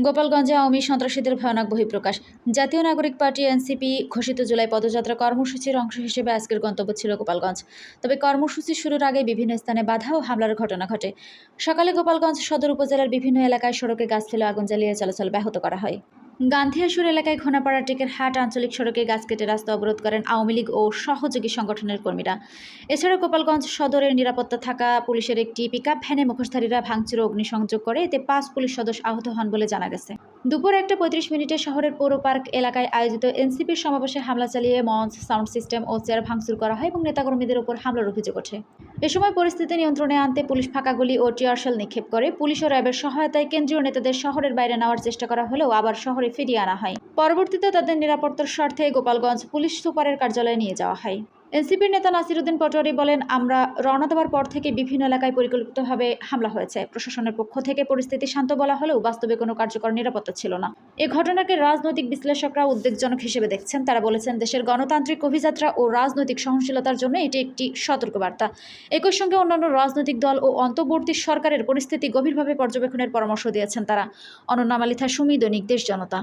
গোপালগঞ্জে আওয়ামী সন্ত্রাসীদের ভয়ানক বহিঃপ্রকাশ। জাতীয় নাগরিক পার্টি এনসিপি ঘোষিত জুলাই পদযাত্রা কর্মসূচির অংশ হিসেবে আজকের গন্তব্য ছিল গোপালগঞ্জ। তবে কর্মসূচি শুরুর আগে বিভিন্ন স্থানে বাধা ও হামলার ঘটনা ঘটে। সকালে গোপালগঞ্জ সদর উপজেলার বিভিন্ন এলাকায় সড়কে গাছ ফেলে আগুন জ্বালিয়ে চলাচল ব্যাহত করা হয়। গান্ধীহাসুর এলাকায় ঘোনাপাড়া টেকের হাট আঞ্চলিক সড়কে গাছ কেটে রাস্তা অবরোধ করেন আওয়ামী লীগ ও সহযোগী সংগঠনের কর্মীরা। এছাড়া গোপালগঞ্জ সদরের নিরাপত্তা থাকা পুলিশের একটি পিকআপ ভ্যানে মুখোশধারীরা ভাঙচুর ও অগ্নিসংযোগ করে এতে 5 পুলিশ সদস্য আহত হন বলে জানা গেছে। দুপুর 1:35 শহরের পৌর পার্ক এলাকায় আয়োজিত এনসিপির সমাবেশে হামলা চালিয়ে মঞ্চ, সাউন্ড সিস্টেম ও চেয়ার ভাঙচুর করা হয় এবং নেতাকর্মীদের উপর হামলার অভিযোগ ওঠে। এ সময় পরিস্থিতি নিয়ন্ত্রণে আনতে পুলিশ ফাঁকা গুলি ও টিয়ারশেল নিক্ষেপ করে। পুলিশ ও র্যাবের সহায়তায় কেন্দ্রীয় নেতাদের শহরের বাইরে নেওয়ার চেষ্টা করা হলেও আবার শহরে ফিরিয়ে আনা হয়। পরবর্তীতে তাদের নিরাপত্তার স্বার্থে গোপালগঞ্জ পুলিশ সুপারের কার্যালয়ে নিয়ে যাওয়া হয়। এনসিপির নেতা নাসিরউদ্দিন পাটোয়ারি বলেন, আমরা রওনা দেওয়ার পর থেকে বিভিন্ন এলাকায় পরিকল্পিতভাবে হামলা হয়েছে। প্রশাসনের পক্ষ থেকে পরিস্থিতি শান্ত বলা হলেও বাস্তবে কোনো কার্যকর নিরাপত্তা ছিল না। এ ঘটনাকে রাজনৈতিক বিশ্লেষকরা উদ্বেগজনক হিসেবে দেখছেন। তারা বলেছেন, দেশের গণতান্ত্রিক অভিযাত্রা ও রাজনৈতিক সহনশীলতার জন্য এটি একটি সতর্কবার্তা। একই সঙ্গে অন্যান্য রাজনৈতিক দল ও অন্তর্বর্তী সরকারের পরিস্থিতি গভীরভাবে পর্যবেক্ষণের পরামর্শ দিয়েছেন তারা। অনন্যা মালিথা, সুমি, দৈনিক দেশ জনতা।